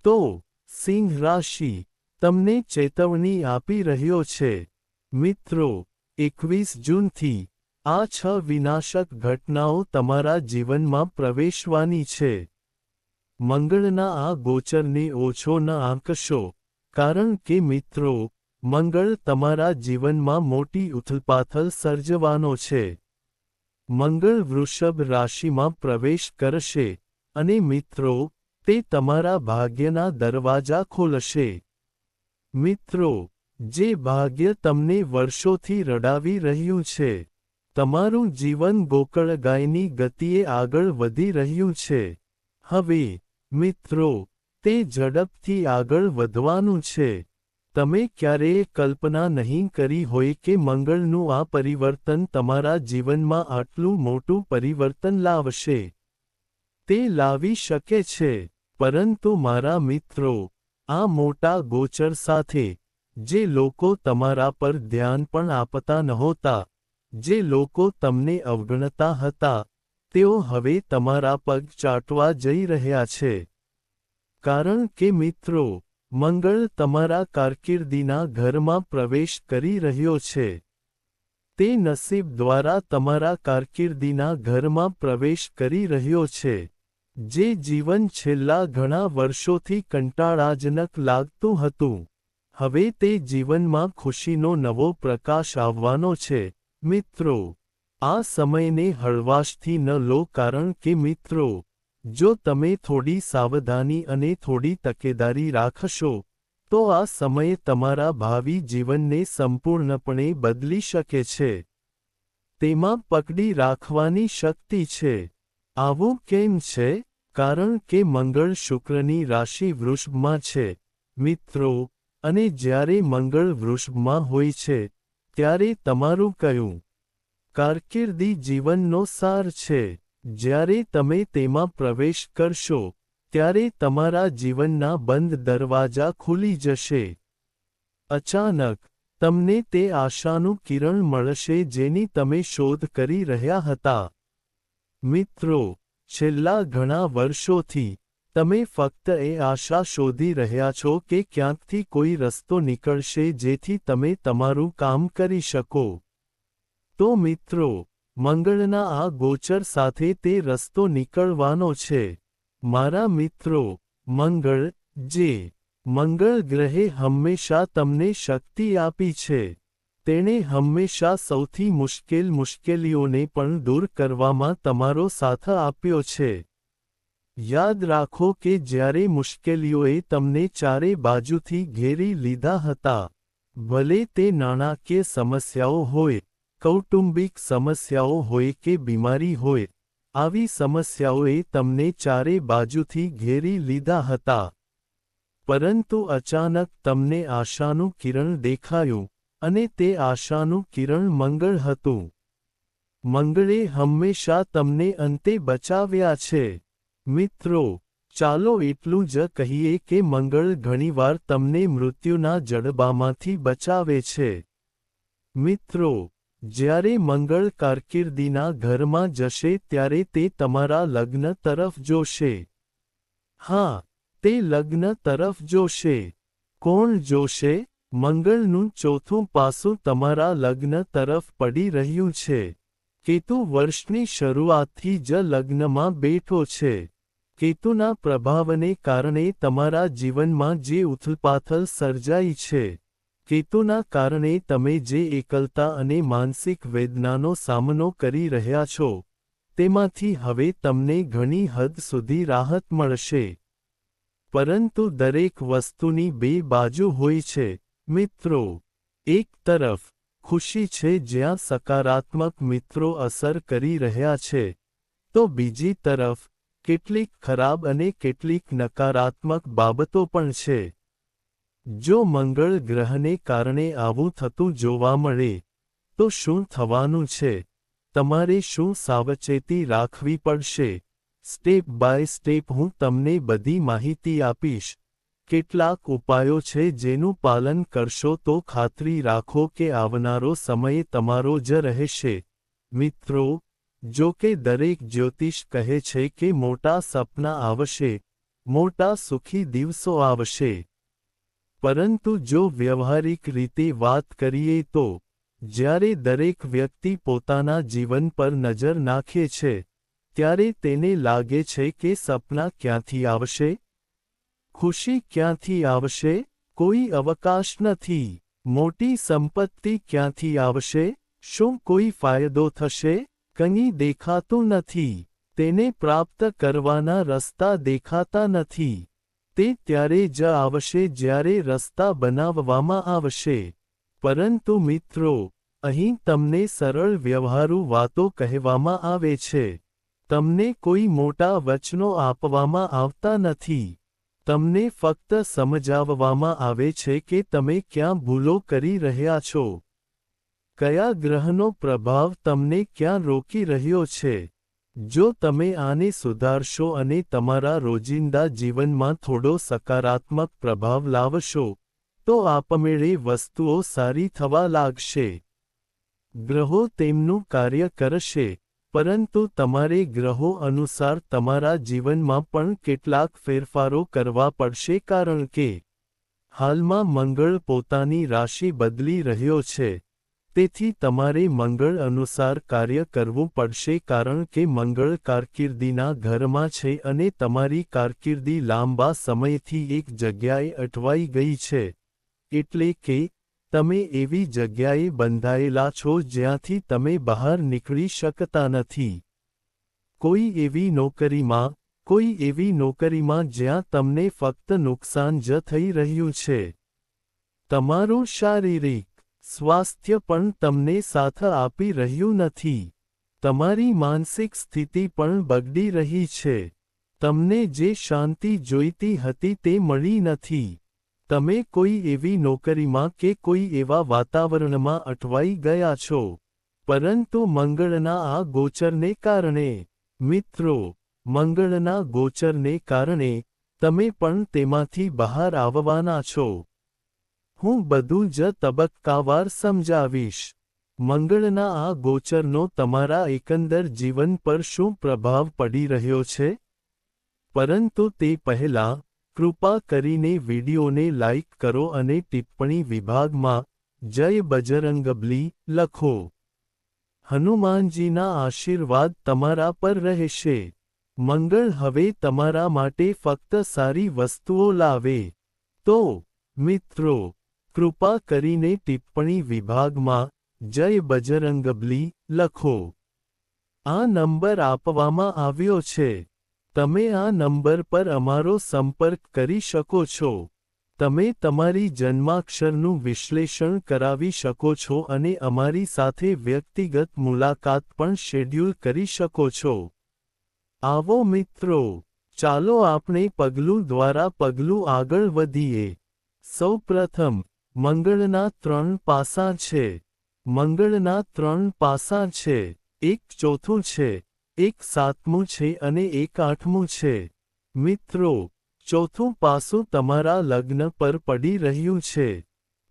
તો સિંહ રાશિ તમને ચેતવણી આપી રહ્યો છે. મિત્રો, 21 જૂનથી આ 6 વિનાશક ઘટનાઓ તમારા જીવનમાં પ્રવેશવાની છે. મંગળના આ ગોચરને ઓછો ન આંકશો, કારણ કે મિત્રો, મંગળ તમારા જીવનમાં મોટી ઉથલપાથલ સર્જવાનો છે. મંગળ વૃષભ રાશિમાં પ્રવેશ કરશે, અને મિત્રો, તે તમારા ભાગ્યના દરવાજા ખોલશે. મિત્રો, જે ભાગ્ય તમને વર્ષોથી રડાવી રહ્યું છે, તમારું જીવન ગોકળગાયની ગતિએ આગળ વધી રહ્યું છે, હવે, મિત્રો, તે ઝડપથી આગળ વધવાનું છે. તમે ક્યારેય કલ્પના નહીં કરી હોય કે મંગળનું આ પરિવર્તન તમારા જીવનમાં આટલું મોટું પરિવર્તન લાવશે. તે લાવી શકે છે, પરંતુ મારા મિત્રો, આ મોટા ગોચર સાથે, જે લોકો તમારા પર ધ્યાન પણ આપતા નહોતા, જે લોકો તમને અવગણતા હતા, તેઓ હવે તમારા પગ ચાટવા જઈ રહ્યા છે. કારણ કે મિત્રો, મંગળ તમારા કારકિર્દીના ઘરમાં પ્રવેશ કરી રહ્યો છે. તે નસીબ દ્વારા તમારા કારકિર્દીના ઘરમાં પ્રવેશ કરી રહ્યો છે, જે જીવન છેલ્લા ઘણા વર્ષોથી કંટાળાજનક લાગતું હતું. હવે તે જીવનમાં ખુશીનો નવો પ્રકાશ આવવાનો છે. મિત્રો, આ સમયને હળવાશથી ન લો કારણ કે મિત્રો, જો તમે થોડી સાવધાની અને થોડી તકેદારી રાખશો, તો આ સમય તમારા ભાવિ જીવનને સંપૂર્ણપણે બદલી શકે છે. તેમાં પકડી રાખવાની શક્તિ છે. આવું કેમ છે? કારણ કે મંગળ શુક્રની રાશિ વૃષભમાં છે, મિત્રો, અને જ્યારે મંગળ વૃષભમાં હોય છે, ત્યારે તમારું કયું કારકિર્દી જીવનનો સાર છે. જ્યારે તમે તેમાં પ્રવેશ કરશો, ત્યારે તમારા જીવનના બંધ દરવાજા ખુલી જશે. અચાનક, તમને તે આશાનું કિરણ મળશે જેની તમે શોધ કરી રહ્યા હતા. મિત્રો, છેલ્લા ઘણા વર્ષોથી, તમે ફક્ત એ આશા શોધી રહ્યા છો કે ક્યાંકથી કોઈ રસ્તો નીકળશે જેથી તમે તમારું કામ કરી શકો. તો મિત્રો, મંગળના આ ગોચર સાથે તે રસ્તો નીકળવાનો છે. મારા મિત્રો, મંગળ, જે મંગળ ગ્રહે હંમેશા તમને શક્તિ આપી છે. તેણે હંમેશા સૌથી મુશ્કેલીઓને પણ દૂર કરવામાં તમારો સાથ આપ્યો છે. યાદ રાખો કે જ્યારે મુશ્કેલીઓએ તમને ચારે બાજુથી ઘેરી લીધા હતા, ભલે તે નાણાકીય સમસ્યાઓ હોય, કૌટુંબિક સમસ્યાઓ હોય કે બીમારી હોય, આવી સમસ્યાઓએ તમને ચારે બાજુથી ઘેરી લીધા હતા. પરંતુ અચાનક તમને આશાનું કિરણ દેખાયું, અને તે આશાનું કિરણ મંગળ હતું. મંગળે હંમેશા તમને અંતે બચાવ્યા છે. મિત્રો, ચાલો એટલું જ કહીએ કે મંગળ ઘણીવાર તમને મૃત્યુના જડબામાંથી બચાવે છે. મિત્રો, જ્યારે મંગળ કારકિર્દીના ઘરમાં જશે ત્યારે તે તમારા લગ્ન તરફ જોશે. હા, તે લગ્ન તરફ જોશે. કોણ જોશે? મંગળનું ચોથું પાસું તમારા લગ્ન તરફ પડી રહ્યું છે. કેતુ વર્ષની શરૂઆતથી જ લગ્નમાં બેઠો છે. કેતુના પ્રભાવને કારણે તમારા જીવનમાં જે ઉથલપાથલ સર્જાઈ છે, કેતુના કારણે તમે જે એકલતા અને માનસિક વેદનાનો સામનો કરી રહ્યા છો, તેમાંથી હવે તમને ઘણી હદ સુધી રાહત મળશે. પરંતુ દરેક વસ્તુની બે બાજુ હોય છે, મિત્રો. એક તરફ, ખુશી છે જ્યાં સકારાત્મક મિત્રો અસર કરી રહ્યા છે, તો બીજી તરફ, કેટલીક ખરાબ અને કેટલીક નકારાત્મક બાબતો પણ છે. જો મંગળ ગ્રહને કારણે આવું થતું જોવા મળે, તો શું થવાનું છે? તમારે શું સાવચેતી રાખવી પડશે? સ્ટેપ બાય સ્ટેપ હું તમને બધી માહિતી આપીશ. કેટલાક ઉપાયો છે જેનું પાલન કરશો તો ખાતરી રાખો કે આવનારો સમય તમારો જ રહેશે. મિત્રો, જો કે દરેક જ્યોતિષ કહે છે કે મોટા સપના આવશે, મોટા સુખી દિવસો આવશે. પરંતુ જો વ્યવહારિક રીતે વાત કરીએ તો જ્યારે દરેક વ્યક્તિ પોતાના જીવન પર નજર નાખે છે ત્યારે તેને લાગે છે કે સપના ક્યાંથી આવશે? ખુશી ક્યાંથી આવશે? કોઈ અવકાશ નથી. મોટી સંપત્તિ ક્યાંથી આવશે? શું કોઈ ફાયદો થશે? કંઈ દેખાતું નથી. તેને પ્રાપ્ત કરવાના રસ્તા દેખાતા નથી. તે ત્યારે જ આવશે જ્યારે રસ્તા બનાવવામાં આવશે. પરંતુ મિત્રો, અહીં તમને સરળ વ્યવહારુ વાતો કહેવામાં આવે છે. તમને કોઈ મોટા વચનો આપવામાં આવતા નથી. તમને ફક્ત સમજાવવામાં આવે છે કે તમે ક્યાં ભૂલો કરી રહ્યા છો. કયા ગ્રહનો પ્રભાવ તમને ક્યાં રોકી રહ્યો છે. જો તમે આને સુધારશો અને તમારા રોજિંદા જીવનમાં થોડો સકારાત્મક પ્રભાવ લાવશો, તો આપમેળે વસ્તુઓ સારી થવા લાગશે. ગ્રહો તેમનું કાર્ય કરશે, પરંતુ તમારે ગ્રહો અનુસાર તમારા જીવનમાં પણ કેટલાક ફેરફારો કરવા પડશે કારણ કે હાલમાં મંગળ પોતાની રાશિ બદલી રહ્યો છે. તેથી તમારે મંગળ અનુસાર કાર્ય કરવું પડશે કારણ કે મંગળ કારકિર્દીના ઘરમાં છે અને તમારી કારકિર્દી લાંબા સમયથી એક જગ્યાએ અટવાઈ ગઈ છે. એટલે કે તમે એવી જગ્યાએ બંધાયેલા છો જ્યાંથી તમે બહાર નીકળી શકતા નથી. કોઈ એવી નોકરીમાં જ્યાં તમને ફક્ત નુકસાન જ થઈ રહ્યું છે. તમારું શારીરિક સ્વાસ્થ્ય પણ તમને સાથ આપી રહ્યું નથી. તમારી માનસિક સ્થિતિ પણ બગડી રહી છે. તમને જે શાંતિ જોઈતી હતી તે મળી નથી. તમે કોઈ એવી નોકરીમાં કે કોઈ એવા વાતાવરણમાં અટવાઈ ગયા છો. પરંતુ મંગળના આ ગોચરને કારણે, મિત્રો, મંગળના ગોચરને કારણે, તમે પણ તેમાંથી બહાર આવવાના છો. હું બધું જ તબક્કાવાર સમજાવીશ. મંગળના આ ગોચરનો તમારા એકંદર જીવન પર શું પ્રભાવ પડી રહ્યો છે? પરંતુ તે પહેલાં, કૃપા કરીને વિડિયોને લાઇક કરો અને ટિપ્પણી વિભાગમાં જય બજરંગબલી લખો. હનુમાનજીના આશીર્વાદ તમારા પર રહેશે. મંગળ હવે તમારા માટે ફક્ત સારી વસ્તુઓ લાવે. તો, મિત્રો, કૃપા કરીને ટિપ્પણી વિભાગમાં જય બજરંગબલી લખો. આ નંબર આપવામાં આવ્યો છે. તમે આ નંબર પર અમારો સંપર્ક કરી શકો છો. તમે તમારી જન્માક્ષરનું વિશ્લેષણ કરાવી શકો છો અને અમારી સાથે વ્યક્તિગત મુલાકાત પણ શેડ્યૂલ કરી શકો છો. આવો મિત્રો, ચાલો આપણે પગલું દ્વારા પગલું આગળ વધીએ. સૌપ્રથમ, મંગળના 3 પાસાં છે. મંગળના 3 પાસાં છે. એક ચોથું છે, એક સાતમું છે અને એક આઠમું છે. મિત્રો, ચોથું પાસું તમારા લગ્ન પર પડી રહ્યું છે.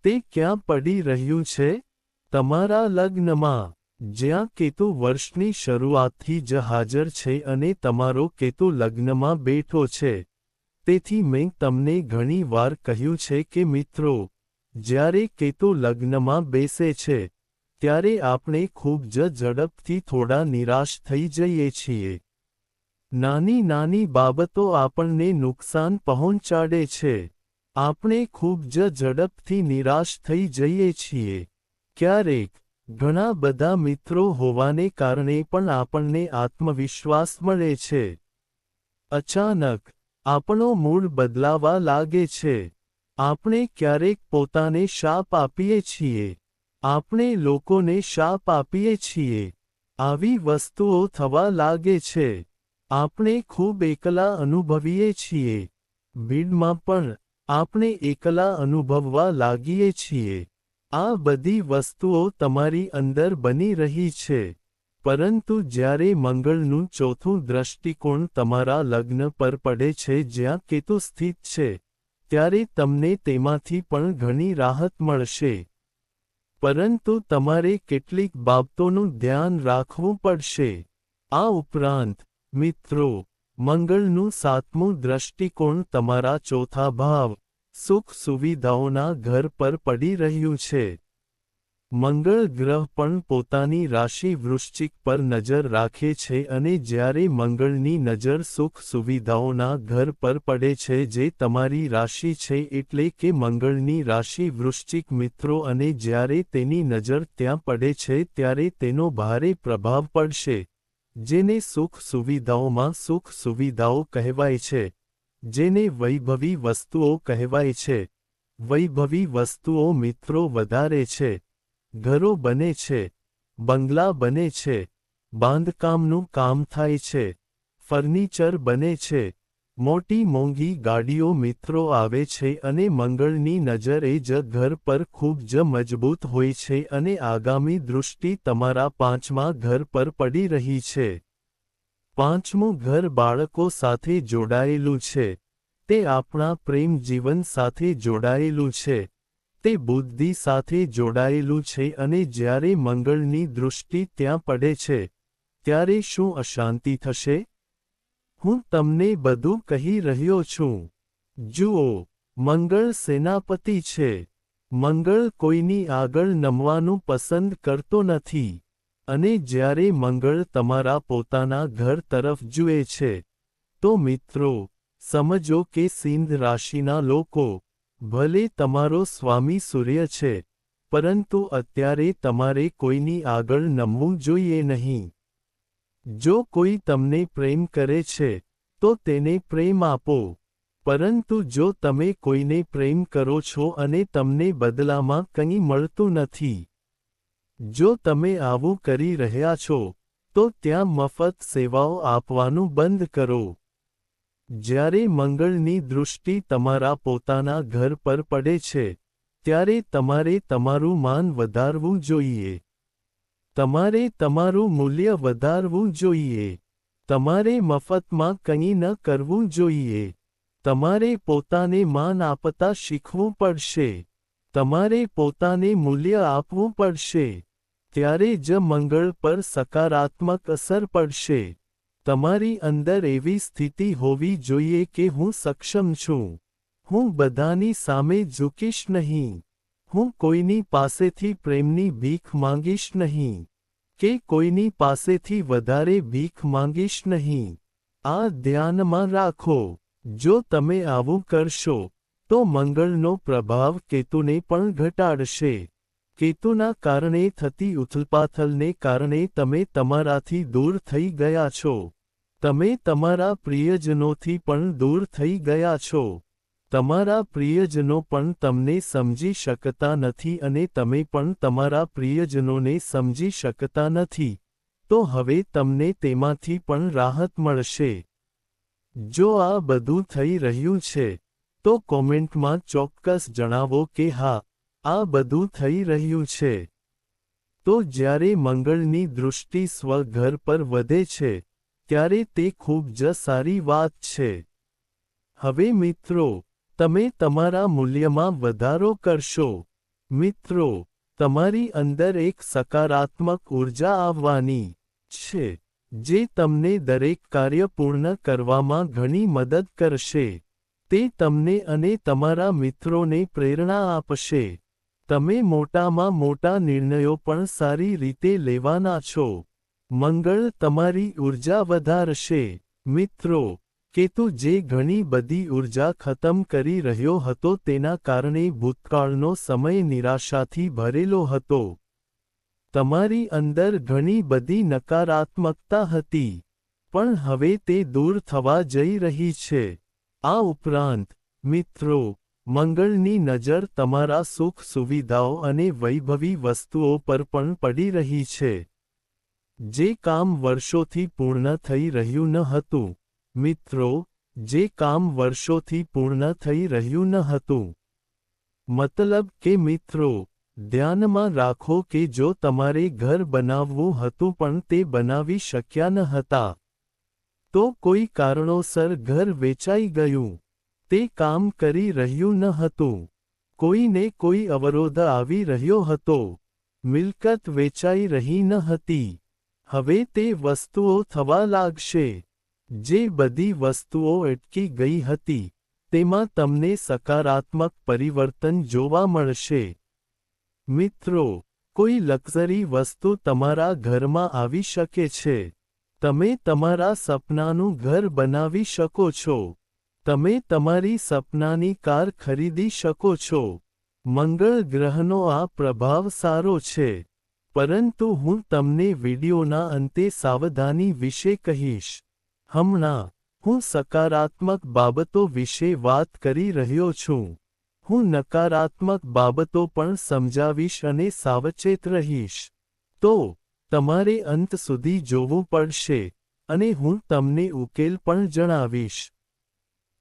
તે ક્યાં પડી રહ્યું છે? તમારા લગ્નમાં, જ્યાં કેતુ વર્ષની શરૂઆતથી જ હાજર છે અને તમારો કેતુ લગ્નમાં બેઠો છે. તેથી મેં તમને ઘણી વાર કહ્યું છે કે મિત્રો, જ્યારે કેતુ લગ્નમાં બેસે છે, ત્યારે આપણે ખૂબ જ ઝડપથી થોડા નિરાશ થઈ જઈએ છીએ. નાની નાની બાબતો આપણને નુકસાન પહોંચાડે છે. આપણે ખૂબ જ ઝડપથી નિરાશ થઈ જઈએ છીએ. ક્યારેક, ઘણા બધા મિત્રો હોવાને કારણે પણ આપણને આત્મવિશ્વાસ મળે છે. અચાનક, આપણો મૂડ બદલાવા લાગે છે. આપણે ક્યારેક પોતાને શાપ આપીએ છીએ. આપણે લોકોને શાપ આપીએ છીએ. આવી વસ્તુઓ થવા લાગે છે. આપણે ખૂબ એકલા અનુભવીએ છીએ. ભીડમાં પણ, આપણે એકલા અનુભવવા લાગીએ છીએ. આ બધી વસ્તુઓ તમારી અંદર બની રહી છે. પરંતુ જ્યારે મંગળનું ચોથું દૃષ્ટિકોણ તમારા લગ્ન પર પડે છે જ્યાં કેતુ સ્થિત છે, ત્યારે તમને તેમાંથી પણ ઘણી રાહત મળશે. પરંતુ તમારે કેટલીક બાબતોનું ધ્યાન રાખવું પડશે. આ ઉપરાંત, મિત્રો, મંગળનું સાતમું દ્રષ્ટિકોણ તમારા ચોથા ભાવ સુખ સુવિધાઓના ઘર પર પડી રહ્યું છે. મંગળ ગ્રહ પણ પોતાની રાશિ વૃશ્ચિક પર નજર રાખે છે અને જ્યારે મંગળની નજર સુખ સુવિધાઓના ઘર પર પડે છે જે તમારી રાશિ છે એટલે કે મંગળની રાશિ વૃશ્ચિક મિત્રો અને જ્યારે તેની નજર ત્યાં પડે છે ત્યારે તેનો ભારે પ્રભાવ પડશે, જેને સુખ સુવિધાઓમાં સુખ સુવિધાઓ કહેવાય છે, જેને વૈભવી વસ્તુઓ કહેવાય છે. વૈભવી વસ્તુઓ મિત્રો વધારે છે. ઘરો બને છે, બંગલા બને છે, બાંધકામનું કામ થાય છે, ફર્નિચર બને છે, મોટી મોંઘી ગાડીઓ મિત્રો આવે છે અને મંગળની નજર એ જ ઘર પર ખૂબ જ મજબૂત હોય છે અને આગામી દૃષ્ટિ તમારા પાંચમા ઘર પર પડી રહી છે. પાંચમું ઘર બાળકો સાથે જોડાયેલું છે. તે આપણા પ્રેમ જીવન સાથે જોડાયેલું છે. તે બુદ્ધિ સાથે જોડાયેલું છે અને જ્યારે મંગળની દૃષ્ટિ ત્યાં પડે છે, ત્યારે શું અશાંતિ થશે? હું તમને બધું કહી રહ્યો છું. જુઓ, મંગળ સેનાપતિ છે. મંગળ કોઈની આગળ નમવાનું પસંદ કરતો નથી. અને જ્યારે મંગળ તમારા પોતાના ઘર તરફ જુએ છે, તો મિત્રો, સમજો કે સિંહ રાશિના લોકો, ભલે તમારો સ્વામી સૂર્ય છે, પરંતુ અત્યારે તમારે કોઈની આગળ નમવું જોઈએ નહીં. જો કોઈ તમને પ્રેમ કરે છે, તો તેને પ્રેમ આપો. પરંતુ જો તમે કોઈને પ્રેમ કરો છો અને તમને બદલામાં કંઈ મળતું નથી, જો તમે આવું કરી રહ્યા છો, તો ત્યાં મફત સેવાઓ આપવાનું બંધ કરો. જ્યારે મંગળની દૃષ્ટિ તમારા પોતાના ઘર પર પડે છે, ત્યારે તમારે તમારું માન વધારવું જોઈએ. તમારે તમારું મૂલ્ય વધારવું જોઈએ. તમારે મફતમાં કંઈ ન કરવું જોઈએ. તમારે પોતાને માન આપતા શીખવું પડશે. તમારે પોતાને મૂલ્ય આપવું પડશે. ત્યારે જ મંગળ પર સકારાત્મક અસર પડશે. તમારી અંદર એવી સ્થિતિ હોવી જોઈએ કે હું સક્ષમ છું. હું બધાની સામે ઝૂકીશ નહીં. હું કોઈની પાસેથી પ્રેમની ભીખ માંગીશ નહીં. કે કોઈની પાસેથી વધારે ભીખ માંગીશ નહીં. આ ધ્યાનમાં રાખો. જો તમે આવું કરશો, તો મંગળનો પ્રભાવ કેતુને પણ ઘટાડશે. કેતુના કારણે થતી ઉથલપાથલને કારણે તમે તમારાથી દૂર થઈ ગયા છો. તમે તમારા પ્રિયજનોથી પણ દૂર થઈ ગયા છો. તમારા પ્રિયજનો પણ તમને સમજી શકતા નથી અને તમે પણ તમારા પ્રિયજનોને સમજી શકતા નથી. તો હવે તમને તેમાંથી પણ રાહત મળશે. જો આ બધું થઈ રહ્યું છે, તો કોમેન્ટમાં ચોક્કસ જણાવો કે હા, આ બધું થઈ રહ્યું છે. તો જ્યારે મંગળની દૃષ્ટિ સ્વઘર પર વધે છે, ત્યારે તે ખૂબ જ સારી વાત છે. હવે મિત્રો, તમે તમારા મૂલ્યમાં વધારો કરશો. મિત્રો, તમારી અંદર એક સકારાત્મક ઊર્જા આવવાની છે, જે તમને દરેક કાર્ય પૂર્ણ કરવામાં ઘણી મદદ કરશે. તે તમને અને તમારા મિત્રોને પ્રેરણા આપશે. તમે મોટામાં મોટા નિર્ણયો પણ સારી રીતે લેવાના છો. મંગળ તમારી ઊર્જા વધારશે. મિત્રો, કેતુ જે ઘણી બધી ઊર્જા ખતમ કરી રહ્યો હતો તેના કારણે ભૂતકાળનો સમય નિરાશાથી ભરેલો હતો. તમારી અંદર ઘણી બધી નકારાત્મકતા હતી. પણ હવે તે દૂર થવા જઈ રહી છે. આ ઉપરાંત, મિત્રો, મંગળની નજર તમારા સુખ સુવિધાઓ અને વૈભવી વસ્તુઓ પર પણ પડી રહી છે. જે કામ વર્ષોથી પૂર્ણ થઈ રહ્યું ન હતું. મિત્રો, જે કામ વર્ષોથી પૂર્ણ થઈ રહ્યું ન હતું. મતલબ કે મિત્રો, ધ્યાનમાં રાખો કે જો તમારે ઘર બનાવવું હતું પણ તે બનાવી શક્યા ન હતા, તો કોઈ કારણોસર ઘર વેચાઈ ગયું. તે કામ કરી રહ્યું ન હતું. કોઈને કોઈ અવરોધ આવી રહ્યો હતો. મિલકત વેચાઈ રહી ન હતી. હવે તે વસ્તુઓ થવા લાગશે. જે બધી વસ્તુઓ અટકી ગઈ હતી તેમાં તમને સકારાત્મક પરિવર્તન જોવા મળશે. મિત્રો, કોઈ લક્ઝરી વસ્તુ તમારા ઘરમાં આવી શકે છે. તમે તમારા સપનાનું ઘર બનાવી શકો છો. તમે તમારી સપનાની કાર ખરીદી શકો છો. મંગળ ગ્રહનો આ પ્રભાવ સારો છે. પરંતુ હું તમને વિડિયોના અંતે સાવધાની વિશે કહીશ. હમણાં, હું સકારાત્મક બાબતો વિશે વાત કરી રહ્યો છું. હું નકારાત્મક બાબતો પણ સમજાવીશ અને સાવચેત રહીશ. તો, તમારે અંત સુધી જોવું પડશે, અને હું તમને ઉકેલ પણ જણાવીશ.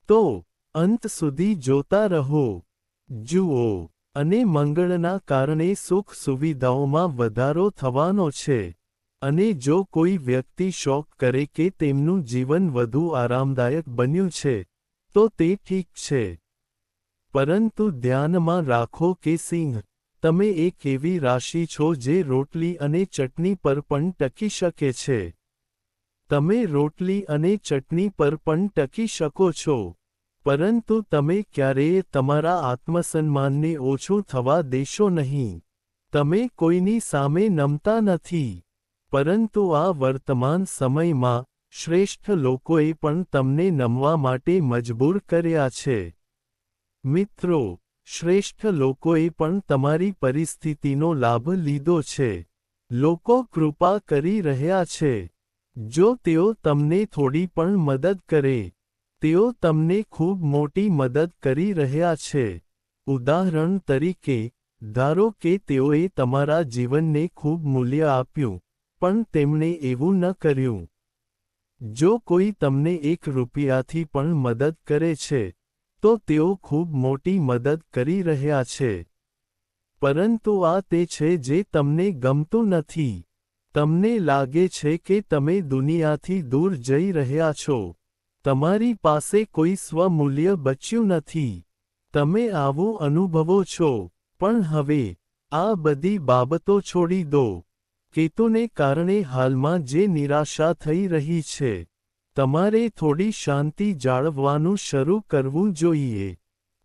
તો, અંત સુધી જોતા રહો. જુઓ, અને મંગળના કારણે સુખ સુવિધાઓમાં વધારો થવાનો છે. અને જો કોઈ વ્યક્તિ શોક કરે કે તેમનું જીવન વધુ આરામદાયક બન્યું છે, તો તે ઠીક છે. પરંતુ ધ્યાનમાં રાખો કે સિંહ, તમે એક એવી રાશિ છો જે રોટલી અને ચટણી પર પણ ટકી શકે છે. તમે રોટલી અને ચટણી પર પણ ટકી શકો છો. પરંતુ તમે ક્યારેય તમારા આત્મસન્માનને ઓછું થવા દેશો નહીં. તમે કોઈની સામે નમતા નથી. પરંતુ આ વર્તમાન સમયમાં, શ્રેષ્ઠ લોકોએ પણ તમને નમવા માટે મજબૂર કર્યા છે. મિત્રો, શ્રેષ્ઠ લોકોએ પણ તમારી પરિસ્થિતિનો લાભ લીધો છે. લોકો કૃપા કરી રહ્યા છે. જો તેઓ તમને થોડી પણ મદદ કરે, તેઓ તમને ખૂબ મોટી મદદ કરી રહ્યા છે. ઉદાહરણ તરીકે, ધારો કે તેઓએ તમારા જીવનને ખૂબ મૂલ્ય આપ્યું, પણ તેમણે એવું ન કર્યું. જો કોઈ તમને ₹1થી પણ મદદ કરે છે, તો તેઓ ખૂબ મોટી મદદ કરી રહ્યા છે. પરંતુ આ તે છે જે તમને ગમતું નથી. તમને લાગે છે કે તમે દુનિયાથી દૂર જઈ રહ્યા છો. તમારી પાસે કોઈ સ્વમૂલ્ય બચ્યું નથી. તમે આવું અનુભવો છો, પણ હવે, આ બધી બાબતો છોડી દો. કેતુને કારણે હાલમાં જે નિરાશા થઈ રહી છે, તમારે થોડી શાંતિ જાળવવાનું શરૂ કરવું જોઈએ.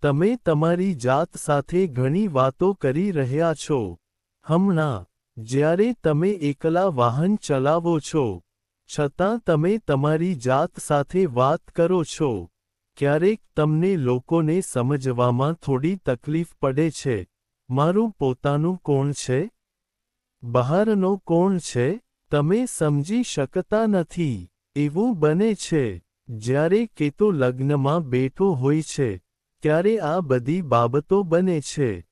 તમે તમારી જાત સાથે ઘણી વાતો કરી રહ્યા છો. હમણાં, જ્યારે તમે એકલા વાહન ચલાવો છો, છતાં તમે તમારી જાત સાથે વાત કરો છો. ક્યારેક તમને લોકોને સમજવામાં થોડી તકલીફ પડે છે. મારું પોતાનું કોણ છે? બહારનો કોણ છે? તમે સમજી શકતા નથી. એવું બને છે, જ્યારે કેતુ લગ્નમાં બેઠો હોય છે, ત્યારે આ બધી બાબતો બને છે.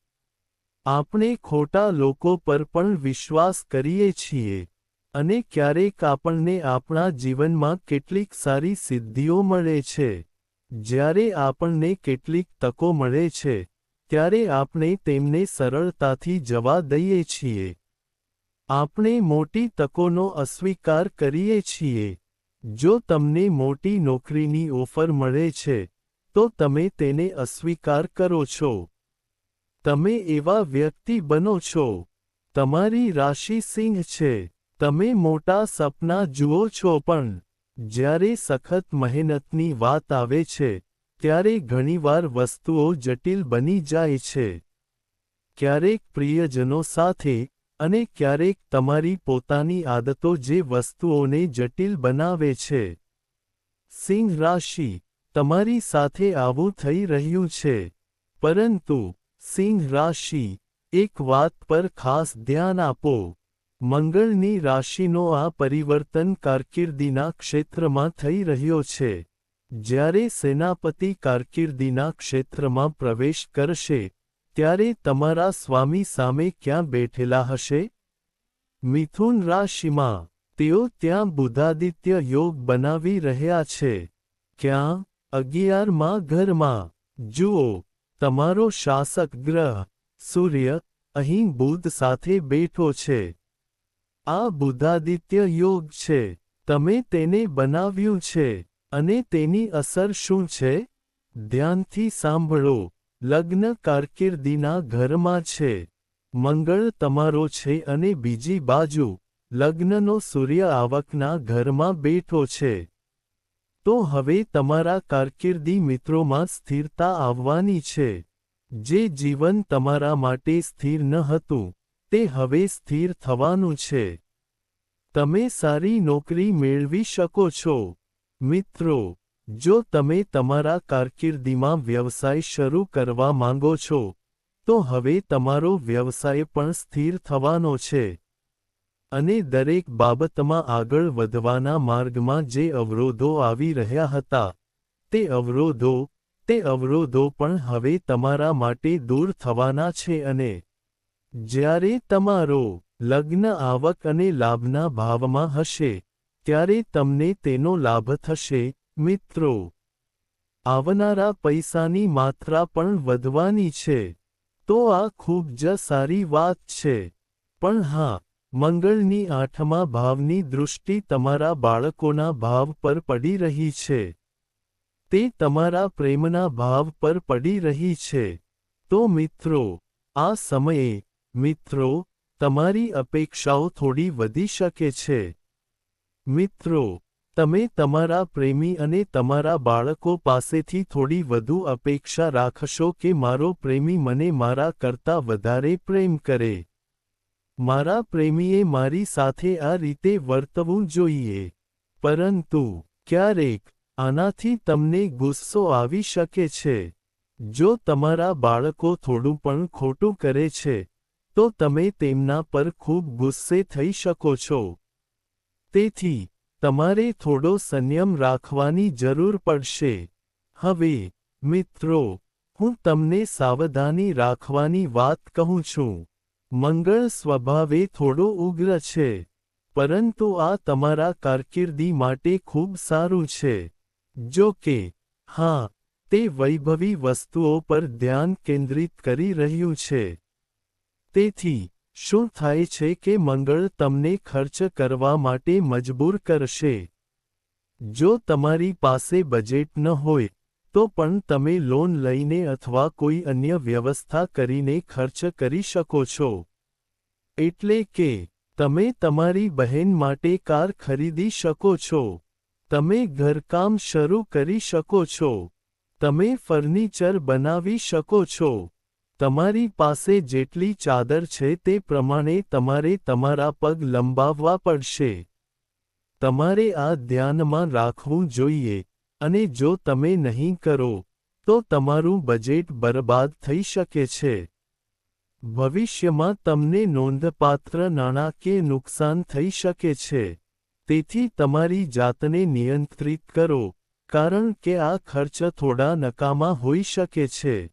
આપણે ખોટા લોકો પર પણ વિશ્વાસ કરીએ છીએ. અને ક્યારેક આપણને આપણા જીવનમાં કેટલીક સારી સિદ્ધિઓ મળે છે. જ્યારે આપણને કેટલીક તકો મળે છે, ત્યારે આપણે તેમને સરળતાથી જવા દઈએ છીએ. આપણે મોટી તકોનો અસ્વીકાર કરીએ છીએ. જો તમને મોટી નોકરીની ઓફર મળે છે, તો તમે તેને અસ્વીકાર કરો છો. તમે એવા વ્યક્તિ બનો છો. તમારી રાશિ સિંહ છે. તમે મોટા સપના જુઓ છો પણ, જ્યારે સખત મહેનતની વાત આવે છે, ત્યારે ઘણીવાર વસ્તુઓ જટિલ બની જાય છે. ક્યારેક પ્રિયજનો સાથે, અને ક્યારેક તમારી પોતાની આદતો જે વસ્તુઓને જટિલ બનાવે છે. સિંહ રાશિ, તમારી સાથે આવું થઈ રહ્યું છે. પરંતુ, સિંહ રાશિ, એક વાત પર ખાસ ધ્યાન આપો. મંગળની રાશિનો આ પરિવર્તન કારકિર્દીના ક્ષેત્રમાં થઈ રહ્યો છે. જ્યારે સેનાપતિ કારકિર્દીના ક્ષેત્રમાં પ્રવેશ કરશે, ત્યારે તમારા સ્વામી સામે ક્યાં બેઠેલા હશે? મિથુન રાશિમાં, તેઓ ત્યાં બુધાદિત્ય યોગ બનાવી રહ્યા છે. ક્યાં? 11મા ઘરમાં. જુઓ, તમારો શાસક ગ્રહ, સૂર્ય, અહીં બુધ સાથે બેઠો છે. આ બુધાદિત્ય યોગ છે. તમે તેને બનાવ્યું છે, અને તેની અસર શું છે? ધ્યાનથી સાંભળો. લગ્ન કારકિર્દીના ઘરમાં છે. મંગળ તમારો છે અને બીજી બાજુ, લગ્નનો સૂર્ય આવકના ઘરમાં બેઠો છે. તો હવે તમારા કારકિર્દી મિત્રોમાં સ્થિરતા આવવાની છે. જે જીવન તમારા માટે સ્થિર ન હતું, તે હવે સ્થિર થવાનું છે. તમે સારી નોકરી મેળવી શકો છો. મિત્રો, જો તમે તમારા કારકિર્દીમાં વ્યવસાય શરૂ કરવા માંગો છો, તો હવે તમારો વ્યવસાય પણ સ્થિર થવાનો છે. અને દરેક બાબતમાં આગળ વધવાના માર્ગમાં જે અવરોધો આવી રહ્યા હતા, તે અવરોધો પણ હવે તમારા માટે દૂર થવાના છે. અને જ્યારે તમારો લગ્ન આવક અને લાભના ભાવમાં હશે, ત્યારે તમને તેનો લાભ થશે. મિત્રો, આવનારા પૈસાની માત્રા પણ વધવાની છે. તો આ ખૂબ જ સારી વાત છે. પણ હા, મંગળની 8મા ભાવની દૃષ્ટિ તમારા બાળકોના ભાવ પર પડી રહી છે. તે તમારા પ્રેમના ભાવ પર પડી રહી છે. તો મિત્રો, આ સમયે, મિત્રો, તમારી અપેક્ષાઓ થોડી વધી શકે છે. મિત્રો, તમે તમારા પ્રેમી અને તમારા બાળકો પાસેથી થોડી વધુ અપેક્ષા રાખશો કે મારો પ્રેમી મને મારા કરતાં વધારે પ્રેમ કરે. મારા પ્રેમીએ મારી સાથે આ રીતે વર્તવું જોઈએ. પરંતુ ક્યારેક આનાથી તમને ગુસ્સો આવી શકે છે. જો તમારા બાળકો થોડું પણ ખોટું કરે છે, તો તમે તેમના પર ખૂબ ગુસ્સે થઈ શકો છો. તેથી તમારે થોડો સંયમ રાખવાની જરૂર પડશે. હવે, મિત્રો, હું તમને સાવધાની રાખવાની વાત કહું છું. મંગળ સ્વભાવે થોડો ઉગ્ર છે. પરંતુ આ તમારા કારકિર્દી માટે ખૂબ સારું છે. જો કે, હા, તે વૈભવી વસ્તુઓ પર ધ્યાન કેન્દ્રિત કરી રહ્યું છે. તેથી, શું થાય છે કે મંગળ તમને ખર્ચ કરવા માટે મજબૂર કરશે. જો તમારી પાસે બજેટ ન હોય, તો પણ તમે લોન લઈને અથવા કોઈ અન્ય વ્યવસ્થા કરીને ખર્ચ કરી શકો છો. એટલે કે, તમે તમારી બહેન માટે કાર ખરીદી શકો છો. તમે ઘરકામ શરૂ કરી શકો છો. તમે ફર્નિચર બનાવી શકો છો. તમારી પાસે જેટલી ચાદર છે તે પ્રમાણે તમારે તમારા પગ લંબાવવા પડશે. તમારે આ ધ્યાનમાં રાખવું જોઈએ, અને જો તમે નહીં કરો, તો તમારું બજેટ બરબાદ થઈ શકે છે. ભવિષ્યમાં તમને નોંધપાત્ર નાણાકીય નુકસાન થઈ શકે છે. તેથી તમારી જાતને નિયંત્રિત કરો, કારણ કે આ ખર્ચ થોડા નકામા હોઈ શકે છે.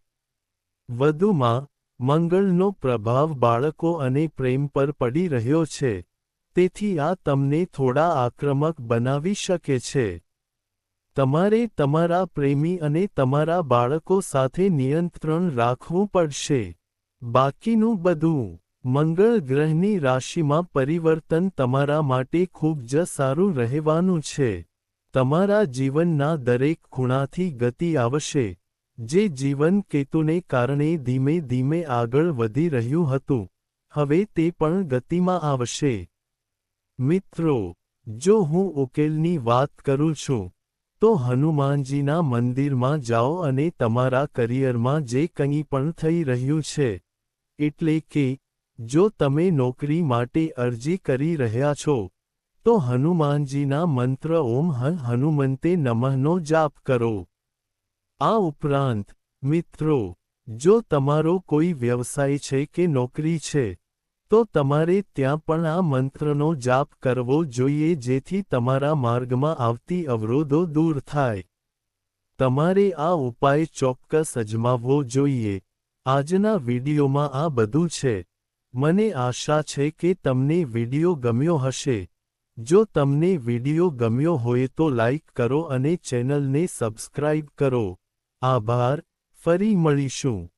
વધુમાં, મંગળનો પ્રભાવ બાળકો અને પ્રેમ પર પડી રહ્યો છે. તેથી આ તમને થોડા આક્રમક બનાવી શકે છે. તમારે તમારા પ્રેમી અને તમારા બાળકો સાથે નિયંત્રણ રાખવું પડશે. બાકીનું બધું, મંગળ ગ્રહની રાશિમાં પરિવર્તન તમારા માટે ખૂબ જ સારું રહેવાનું છે. તમારા જીવનના દરેક ખૂણાથી ગતિ આવશે. જે જીવન કેતુને કારણે ધીમે ધીમે આગળ વધી રહ્યું હતું, હવે તે પણ ગતિમાં આવશે. મિત્રો, જો હું ઉકેલની વાત કરું છું, તો હનુમાનજીના મંદિરમાં જાઓ અને તમારા કરિયરમાં જે કંઈ પણ થઈ રહ્યું છે, એટલે કે, જો તમે નોકરી માટે અરજી કરી રહ્યા છો, તો હનુમાનજીના મંત્ર ઓમ હનુમંતે નમઃનો જાપ કરો. આ ઉપરાંત, મિત્રો, જો તમારો કોઈ વ્યવસાય છે કે નોકરી છે, તો તમારે ત્યાં પણ આ મંત્રનો જાપ કરવો જોઈએ જેથી તમારા માર્ગમાં આવતી અવરોધો દૂર થાય. તમારે આ ઉપાય ચોક્કસ અજમાવવો જોઈએ. આજના વિડીયોમાં આ બધું છે. મને આશા છે કે તમને વિડીયો ગમ્યો હશે. જો તમને વિડીયો ગમ્યો હોય તો લાઈક કરો અને ચેનલને સબસ્ક્રાઇબ કરો. આભાર. ફરી મળીશું.